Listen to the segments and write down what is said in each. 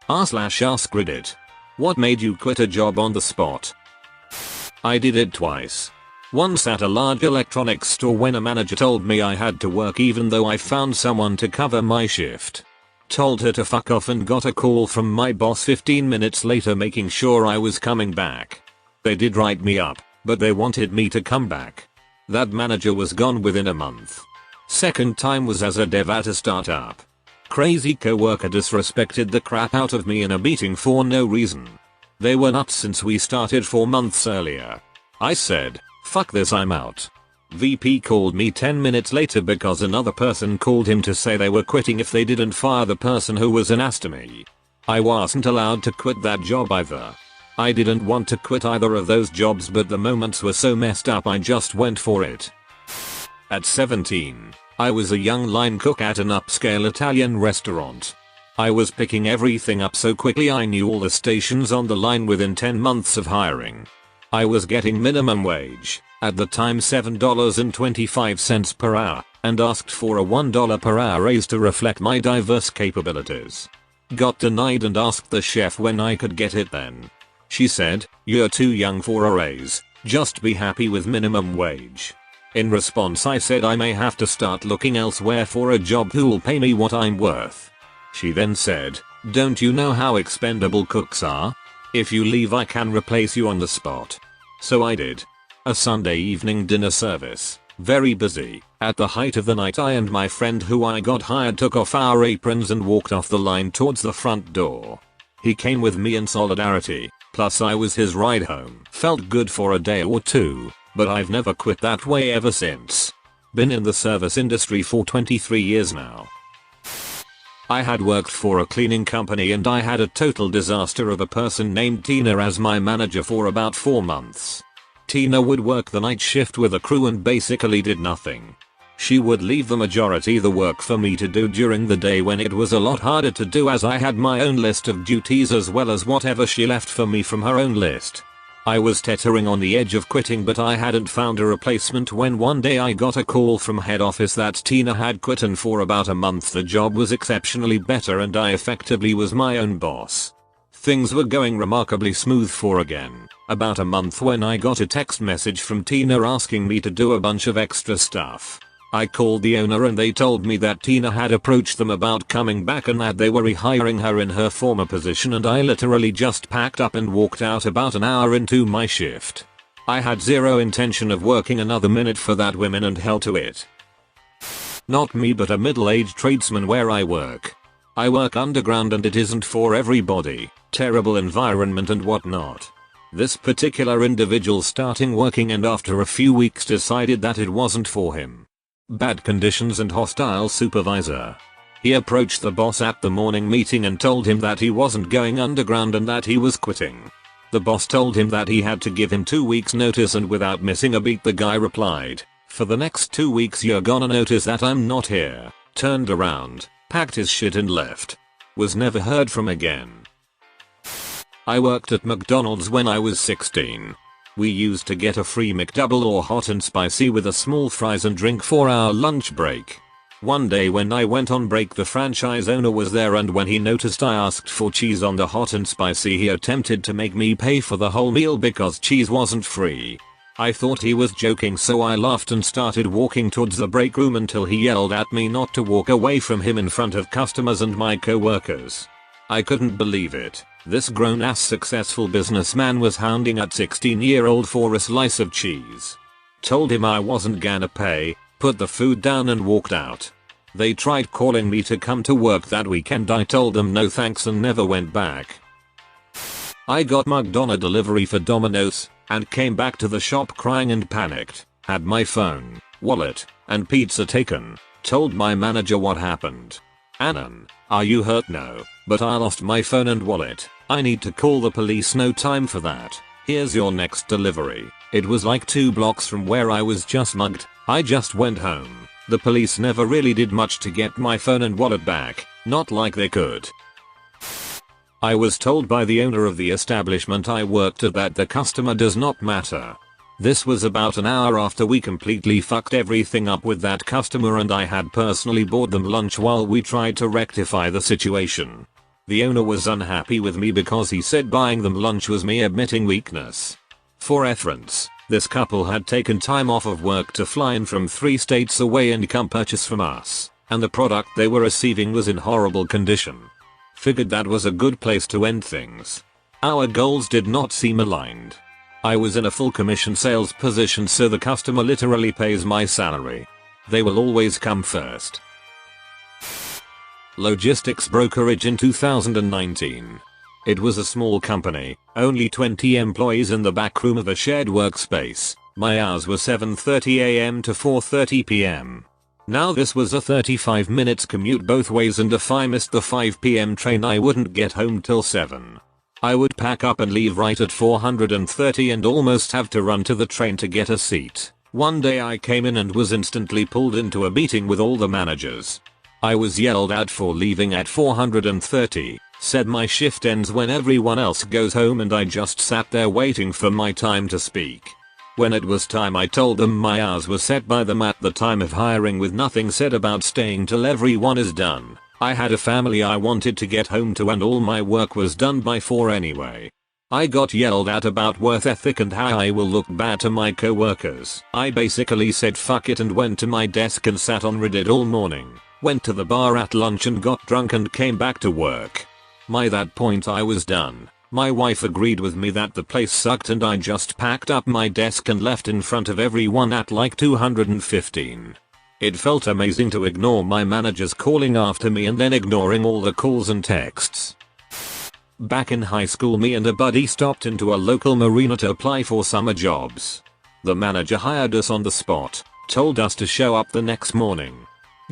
r/AskReddit. What made you quit a job on the spot? I did it twice. Once at a large electronics store when a manager told me I had to work even though I found someone to cover my shift. Told her to fuck off and got a call from my boss 15 minutes later making sure I was coming back. They did write me up, but they wanted me to come back. That manager was gone within a month. Second time was as a dev at a startup. Crazy coworker disrespected the crap out of me in a meeting for no reason. They were nuts since we started 4 months earlier. I said, fuck this, I'm out. VP called me 10 minutes later because another person called him to say they were quitting if they didn't fire the person who was an ass to me. I wasn't allowed to quit that job either. I didn't want to quit either of those jobs, but the moments were so messed up I just went for it. At 17, I was a young line cook at an upscale Italian restaurant. I was picking everything up so quickly I knew all the stations on the line within 10 months of hiring. I was getting minimum wage, at the time $7.25 per hour, and asked for a $1 per hour raise to reflect my diverse capabilities. Got denied and asked the chef when I could get it then. She said, "You're too young for a raise, just be happy with minimum wage." In response I said I may have to start looking elsewhere for a job who'll pay me what I'm worth. She then said, "Don't you know how expendable cooks are? If you leave I can replace you on the spot." So I did. A Sunday evening dinner service, very busy. At the height of the night I and my friend who I got hired took off our aprons and walked off the line towards the front door. He came with me in solidarity, plus I was his ride home. Felt good for a day or two, but I've never quit that way ever since. Been in the service industry for 23 years now. I had worked for a cleaning company and I had a total disaster of a person named Tina as my manager for about 4 months. Tina would work the night shift with a crew and basically did nothing. She would leave the majority of the work for me to do during the day when it was a lot harder to do as I had my own list of duties as well as whatever she left for me from her own list. I was teetering on the edge of quitting, but I hadn't found a replacement when one day I got a call from head office that Tina had quit, and for about a month the job was exceptionally better and I effectively was my own boss. Things were going remarkably smooth for about a month when I got a text message from Tina asking me to do a bunch of extra stuff. I called the owner and they told me that Tina had approached them about coming back and that they were rehiring her in her former position, and I literally just packed up and walked out about an hour into my shift. I had zero intention of working another minute for that woman and held to it. Not me, but a middle-aged tradesman where I work. I work underground and it isn't for everybody, terrible environment and whatnot. This particular individual starting working and after a few weeks decided that it wasn't for him. Bad conditions and hostile supervisor. He approached the boss at the morning meeting and told him that he wasn't going underground and that he was quitting. The boss told him that he had to give him 2 weeks notice, and without missing a beat the guy replied, "For the next 2 weeks you're gonna notice that I'm not here." Turned around, packed his shit and left. Was never heard from again. I worked at McDonald's when I was 16. We used to get a free McDouble or hot and spicy with a small fries and drink for our lunch break. One day when I went on break the franchise owner was there, and when he noticed I asked for cheese on the hot and spicy he attempted to make me pay for the whole meal because cheese wasn't free. I thought he was joking, so I laughed and started walking towards the break room until he yelled at me not to walk away from him in front of customers and my co-workers. I couldn't believe it. This grown-ass successful businessman was hounding at 16-year-old for a slice of cheese. Told him I wasn't gonna pay, put the food down and walked out. They tried calling me to come to work that weekend. I told them no thanks and never went back. I got mugged on a delivery for Domino's and came back to the shop crying and panicked. Had my phone, wallet, and pizza taken. Told my manager what happened. "Anan, are you hurt?" "No, but I lost my phone and wallet. I need to call the police." "No time for that. Here's your next delivery." It was like 2 blocks from where I was just mugged. I just went home. The police never really did much to get my phone and wallet back. Not like they could. I was told by the owner of the establishment I worked at that the customer does not matter. This was about an hour after we completely fucked everything up with that customer, and I had personally bought them lunch while we tried to rectify the situation. The owner was unhappy with me because he said buying them lunch was me admitting weakness. For reference, this couple had taken time off of work to fly in from 3 states away and come purchase from us, and the product they were receiving was in horrible condition. Figured that was a good place to end things. Our goals did not seem aligned. I was in a full commission sales position, so the customer literally pays my salary. They will always come first. Logistics brokerage in 2019. It was a small company, only 20 employees in the back room of a shared workspace. My hours were 7:30 am to 4:30 pm. Now this was a 35 minutes commute both ways, and if I missed the 5 pm train I wouldn't get home till 7. I would pack up and leave right at 4:30 and almost have to run to the train to get a seat. One day I came in and was instantly pulled into a meeting with all the managers. I was yelled at for leaving at 4:30, said my shift ends when everyone else goes home, and I just sat there waiting for my time to speak. When it was time I told them my hours were set by them at the time of hiring, with nothing said about staying till everyone is done. I had a family I wanted to get home to, and all my work was done by 4 anyway. I got yelled at about work ethic and how I will look bad to my coworkers. I basically said fuck it and went to my desk and sat on Reddit all morning. Went to the bar at lunch and got drunk and came back to work. By that point I was done. My wife agreed with me that the place sucked, and I just packed up my desk and left in front of everyone at like 215. It felt amazing to ignore my managers calling after me and then ignoring all the calls and texts. Back in high school, me and a buddy stopped into a local marina to apply for summer jobs. The manager hired us on the spot, told us to show up the next morning.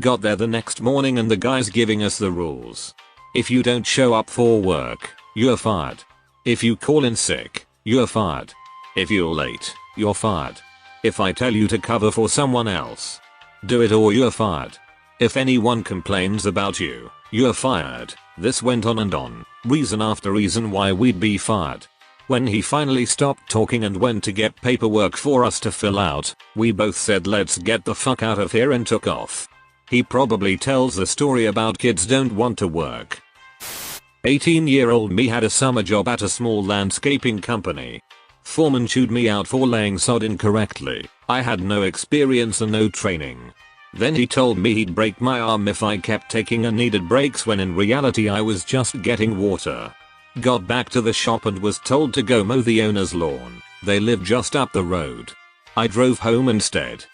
Got there the next morning and the guy's giving us the rules. If you don't show up for work, you're fired. If you call in sick, you're fired. If you're late, you're fired. If I tell you to cover for someone else, do it or you're fired. If anyone complains about you, you're fired. This went on and on, reason after reason why we'd be fired. When he finally stopped talking and went to get paperwork for us to fill out, we both said let's get the fuck out of here and took off. He probably tells the story about kids don't want to work. 18-year-old me had a summer job at a small landscaping company. Foreman chewed me out for laying sod incorrectly. I had no experience and no training. Then he told me he'd break my arm if I kept taking unneeded breaks, when in reality I was just getting water. Got back to the shop and was told to go mow the owner's lawn. They live just up the road. I drove home instead.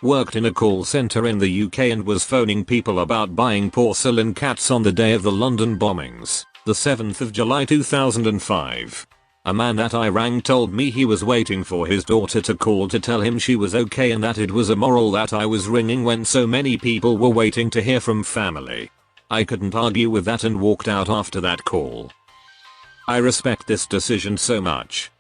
Worked in a call center in the UK and was phoning people about buying porcelain cats on the day of the London bombings, the 7th of July 2005. A man that I rang told me he was waiting for his daughter to call to tell him she was okay, and that it was immoral that I was ringing when so many people were waiting to hear from family. I couldn't argue with that and walked out after that call. I respect this decision so much.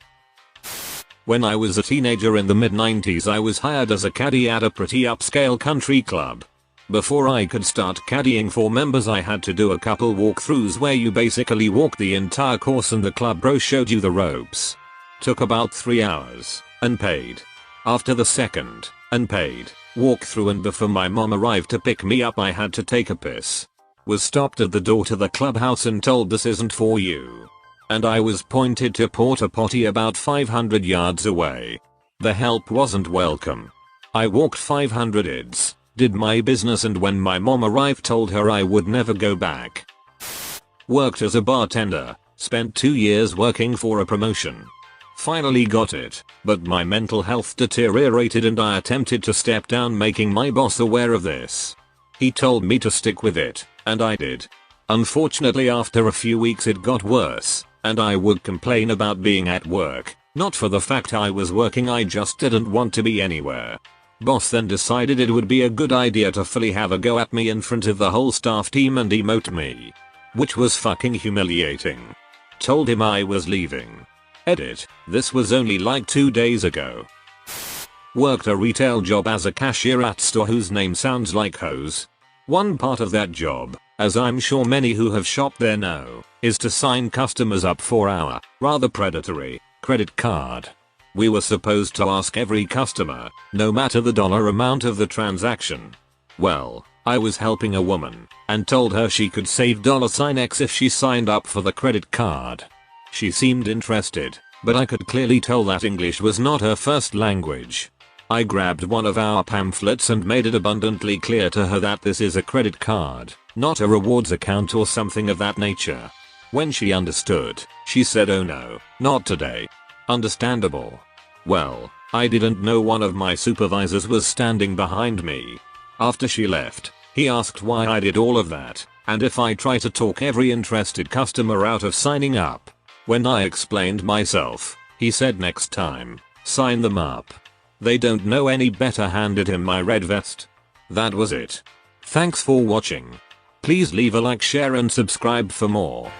When I was a teenager in the mid-90s, I was hired as a caddy at a pretty upscale country club. Before I could start caddying for members, I had to do a couple walkthroughs where you basically walk the entire course and the club bro showed you the ropes. Took about 3 hours, unpaid. After the second, unpaid, walkthrough and before my mom arrived to pick me up, I had to take a piss. Was stopped at the door to the clubhouse and told this isn't for you. And I was pointed to a porta potty about 500 yards away. The help wasn't welcome. I walked 500 ids. Did my business, and when my mom arrived told her I would never go back. Worked as a bartender, spent 2 years working for a promotion. Finally got it, but my mental health deteriorated and I attempted to step down, making my boss aware of this. He told me to stick with it, and I did. Unfortunately, after a few weeks it got worse, and I would complain about being at work, not for the fact I was working, I just didn't want to be anywhere. Boss then decided it would be a good idea to fully have a go at me in front of the whole staff team and emote me. Which was fucking humiliating. Told him I was leaving. Edit, this was only like 2 days ago. Worked a retail job as a cashier at store whose name sounds like hose. One part of that job, as I'm sure many who have shopped there know, is to sign customers up for our, rather predatory, credit card. We were supposed to ask every customer, no matter the dollar amount of the transaction. Well, I was helping a woman and told her she could save $X if she signed up for the credit card. She seemed interested, but I could clearly tell that English was not her first language. I grabbed one of our pamphlets and made it abundantly clear to her that this is a credit card, not a rewards account or something of that nature. When she understood, she said, "Oh no, not today." Understandable. Well, I didn't know one of my supervisors was standing behind me. After she left, he asked why I did all of that, and if I try to talk every interested customer out of signing up. When I explained myself, he said next time, sign them up. They don't know any better. Handed him my red vest. That was it. Thanks for watching. Please leave a like, share and subscribe for more.